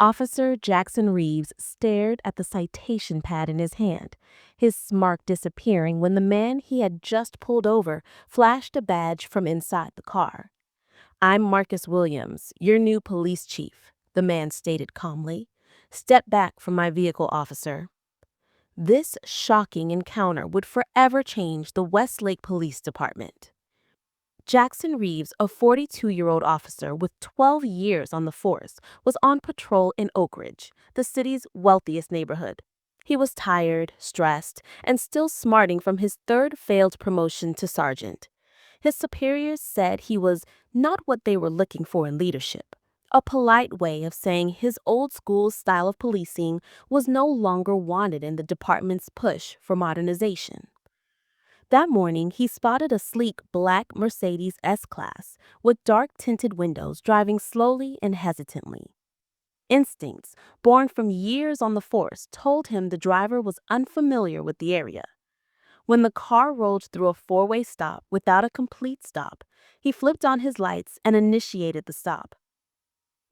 Officer Jackson Reeves stared at the citation pad in his hand, his smirk disappearing when the man he had just pulled over flashed a badge from inside the car. "I'm Marcus Williams, your new police chief," the man stated calmly. "Step back from my vehicle, officer." This shocking encounter would forever change the Westlake Police Department. Jackson Reeves, a 42-year-old officer with 12 years on the force, was on patrol in Oak Ridge, the city's wealthiest neighborhood. He was tired, stressed, and still smarting from his third failed promotion to sergeant. His superiors said he was not what they were looking for in leadership, a polite way of saying his old-school style of policing was no longer wanted in the department's push for modernization. That morning, he spotted a sleek black Mercedes S-Class with dark-tinted windows driving slowly and hesitantly. Instincts, born from years on the force, told him the driver was unfamiliar with the area. When the car rolled through a four-way stop without a complete stop, he flipped on his lights and initiated the stop.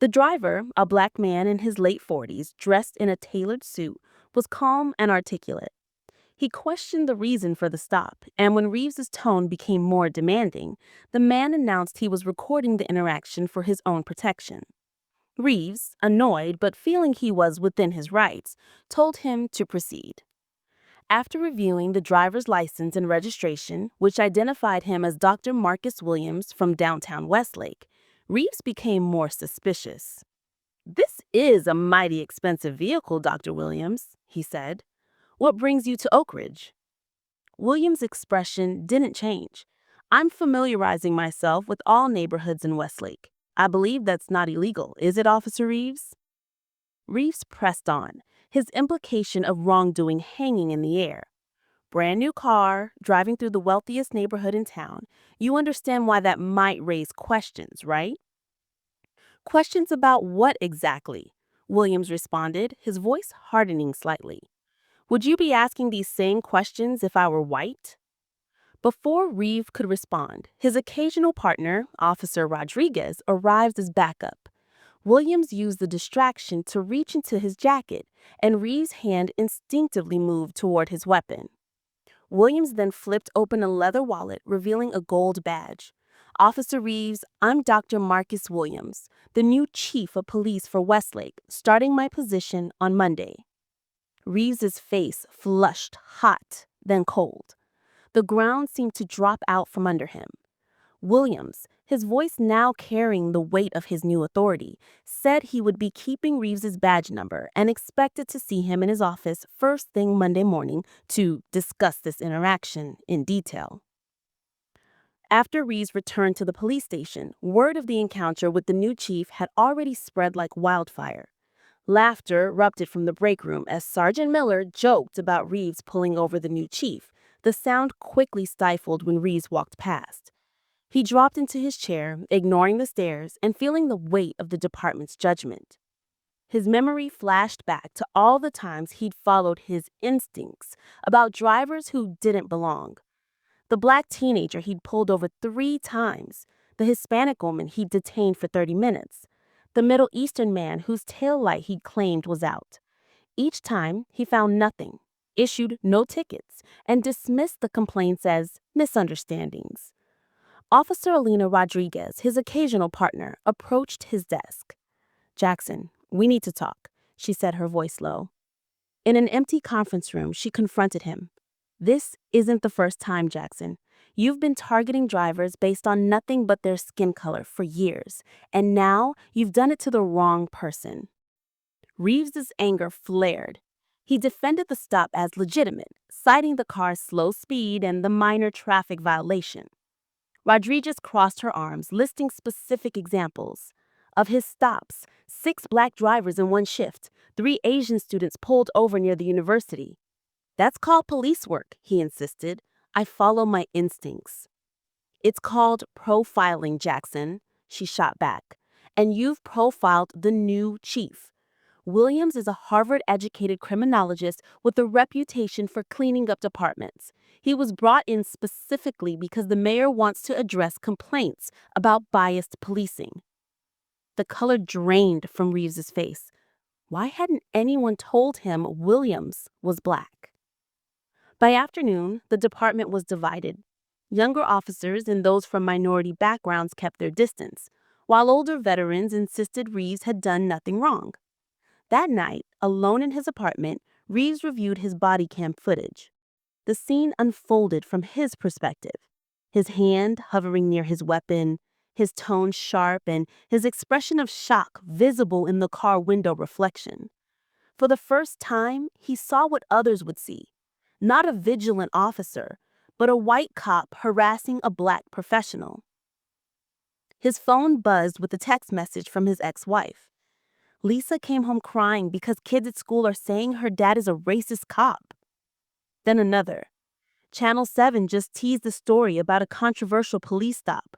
The driver, a black man in his late 40s, dressed in a tailored suit, was calm and articulate. He questioned the reason for the stop, and when Reeves's tone became more demanding, the man announced he was recording the interaction for his own protection. Reeves, annoyed but feeling he was within his rights, told him to proceed. After reviewing the driver's license and registration, which identified him as Dr. Marcus Williams from downtown Westlake, Reeves became more suspicious. "This is a mighty expensive vehicle, Dr. Williams," he said. "What brings you to Oak Ridge?" Williams' expression didn't change. "I'm familiarizing myself with all neighborhoods in Westlake. I believe that's not illegal, is it, Officer Reeves?" Reeves pressed on, his implication of wrongdoing hanging in the air. "Brand new car, driving through the wealthiest neighborhood in town. You understand why that might raise questions, right?" "Questions about what exactly?" Williams responded, his voice hardening slightly. "Would you be asking these same questions if I were white?" Before Reeve could respond, his occasional partner, Officer Rodriguez, arrived as backup. Williams used the distraction to reach into his jacket, and Reeve's hand instinctively moved toward his weapon. Williams then flipped open a leather wallet, revealing a gold badge. "Officer Reeves, I'm Dr. Marcus Williams, the new chief of police for Westlake, starting my position on Monday." Reeves's face flushed hot, then cold. The ground seemed to drop out from under him. Williams, his voice now carrying the weight of his new authority, said he would be keeping Reeves's badge number and expected to see him in his office first thing Monday morning to discuss this interaction in detail. After Reeves returned to the police station, word of the encounter with the new chief had already spread like wildfire. Laughter erupted from the break room as Sergeant Miller joked about Reeves pulling over the new chief. The sound quickly stifled when Reeves walked past. He dropped into his chair, ignoring the stares and feeling the weight of the department's judgment. His memory flashed back to all the times he'd followed his instincts about drivers who didn't belong. The black teenager he'd pulled over 3 times, the Hispanic woman he'd detained for 30 minutes, the Middle Eastern man whose taillight he'd claimed was out. Each time, he found nothing, issued no tickets, and dismissed the complaints as misunderstandings. Officer Alina Rodriguez, his occasional partner, approached his desk. "Jackson, we need to talk," she said, her voice low. In an empty conference room, she confronted him. "This isn't the first time, Jackson. You've been targeting drivers based on nothing but their skin color for years, and now you've done it to the wrong person." Reeves's anger flared. He defended the stop as legitimate, citing the car's slow speed and the minor traffic violation. Rodriguez crossed her arms, listing specific examples. Of his stops, 6 black drivers in one shift, 3 Asian students pulled over near the university. "That's called police work," he insisted. "I follow my instincts." "It's called profiling, Jackson," she shot back. "And you've profiled the new chief. Williams is a Harvard-educated criminologist with a reputation for cleaning up departments. He was brought in specifically because the mayor wants to address complaints about biased policing." The color drained from Reeves's face. Why hadn't anyone told him Williams was black? By afternoon, the department was divided. Younger officers and those from minority backgrounds kept their distance, while older veterans insisted Reeves had done nothing wrong. That night, alone in his apartment, Reeves reviewed his body cam footage. The scene unfolded from his perspective, his hand hovering near his weapon, his tone sharp, and his expression of shock visible in the car window reflection. For the first time, he saw what others would see. Not a vigilant officer, but a white cop harassing a black professional. His phone buzzed with a text message from his ex-wife. Lisa came home crying because kids at school are saying her dad is a racist cop. Then another. Channel 7 just teased a story about a controversial police stop.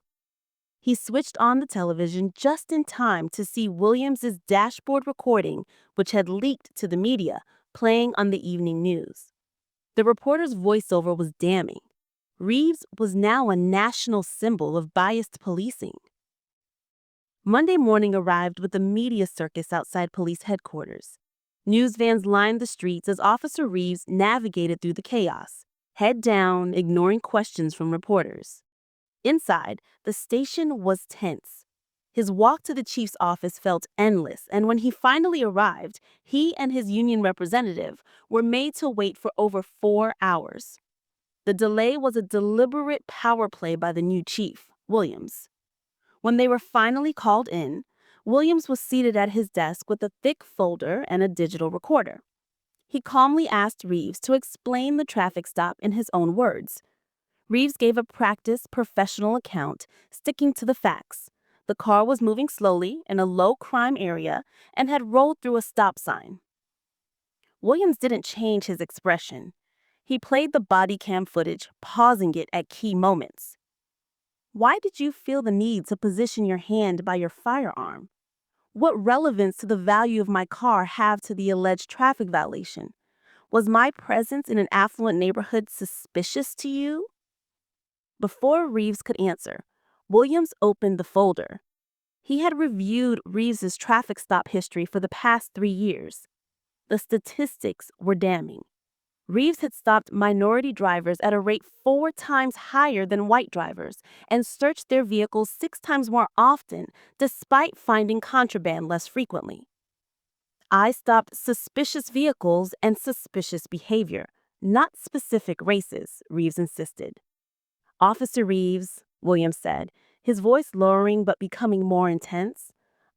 He switched on the television just in time to see Williams's dashboard recording, which had leaked to the media, playing on the evening news. The reporter's voiceover was damning. Reeves was now a national symbol of biased policing. Monday morning arrived with a media circus outside police headquarters. News vans lined the streets as Officer Reeves navigated through the chaos, head down, ignoring questions from reporters. Inside, the station was tense. His walk to the chief's office felt endless, and when he finally arrived, he and his union representative were made to wait for over 4 hours. The delay was a deliberate power play by the new chief, Williams. When they were finally called in, Williams was seated at his desk with a thick folder and a digital recorder. He calmly asked Reeves to explain the traffic stop in his own words. Reeves gave a practiced, professional account, sticking to the facts. The car was moving slowly in a low-crime area and had rolled through a stop sign. Williams didn't change his expression. He played the body cam footage, pausing it at key moments. Why did you feel the need to position your hand by your firearm? What relevance to the value of my car have to the alleged traffic violation? Was my presence in an affluent neighborhood suspicious to you? Before Reeves could answer, Williams opened the folder. He had reviewed Reeves's traffic stop history for the past 3 years. The statistics were damning. Reeves had stopped minority drivers at a rate 4 times higher than white drivers and searched their vehicles 6 times more often, despite finding contraband less frequently. I stopped suspicious vehicles and suspicious behavior, not specific races, Reeves insisted. Officer Reeves, Williams said, his voice lowering but becoming more intense,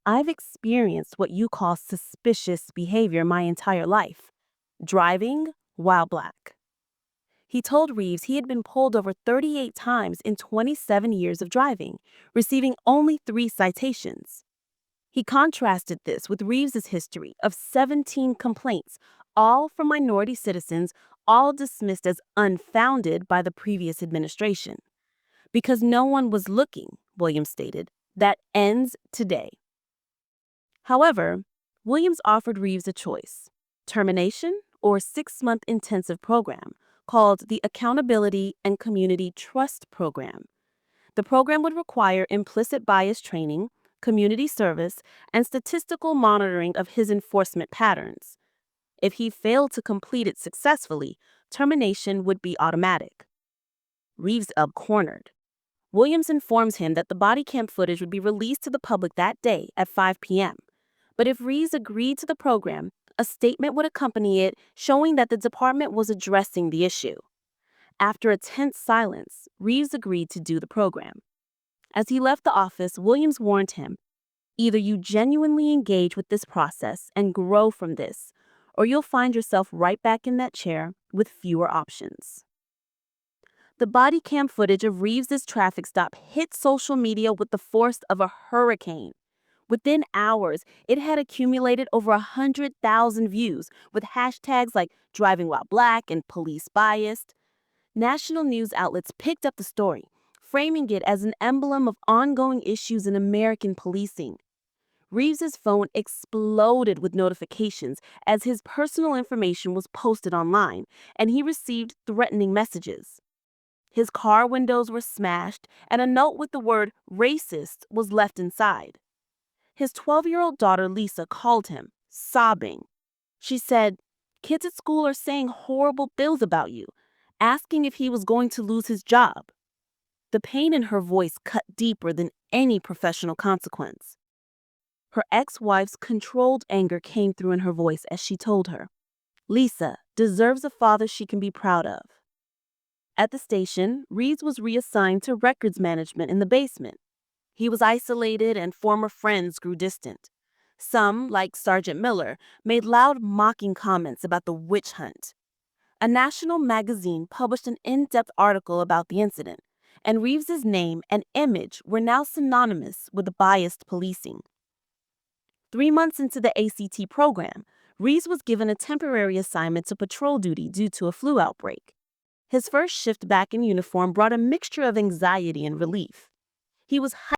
I've experienced what you call suspicious behavior my entire life. Driving while black. He told Reeves he had been pulled over 38 times in 27 years of driving, receiving only 3 citations. He contrasted this with Reeves's history of 17 complaints, all from minority citizens, all dismissed as unfounded by the previous administration. Because no one was looking, Williams stated, that ends today. However, Williams offered Reeves a choice: termination or 6-month intensive program called the Accountability and Community Trust Program. The program would require implicit bias training, community service, and statistical monitoring of his enforcement patterns. If he failed to complete it successfully, termination would be automatic. Reeves cornered. Williams informs him that the body cam footage would be released to the public that day at 5 p.m. But if Reeves agreed to the program, a statement would accompany it showing that the department was addressing the issue. After a tense silence, Reeves agreed to do the program. As he left the office, Williams warned him, either you genuinely engage with this process and grow from this, or you'll find yourself right back in that chair with fewer options. The body cam footage of Reeves's traffic stop hit social media with the force of a hurricane. Within hours, it had accumulated over 100,000 views with hashtags like driving while black and police biased. National news outlets picked up the story, framing it as an emblem of ongoing issues in American policing. Reeves's phone exploded with notifications as his personal information was posted online, and he received threatening messages. His car windows were smashed, and a note with the word racist was left inside. His 12-year-old daughter Lisa called him, sobbing. She said, "Kids at school are saying horrible things about you, asking if he was going to lose his job." The pain in her voice cut deeper than any professional consequence. Her ex-wife's controlled anger came through in her voice as she told her, "Lisa deserves a father she can be proud of." At the station, Reeves was reassigned to records management in the basement. He was isolated and former friends grew distant. Some, like Sergeant Miller, made loud mocking comments about the witch hunt. A national magazine published an in-depth article about the incident, and Reeves's name and image were now synonymous with biased policing. 3 months into the ACT program, Reeves was given a temporary assignment to patrol duty due to a flu outbreak. His first shift back in uniform brought a mixture of anxiety and relief. He was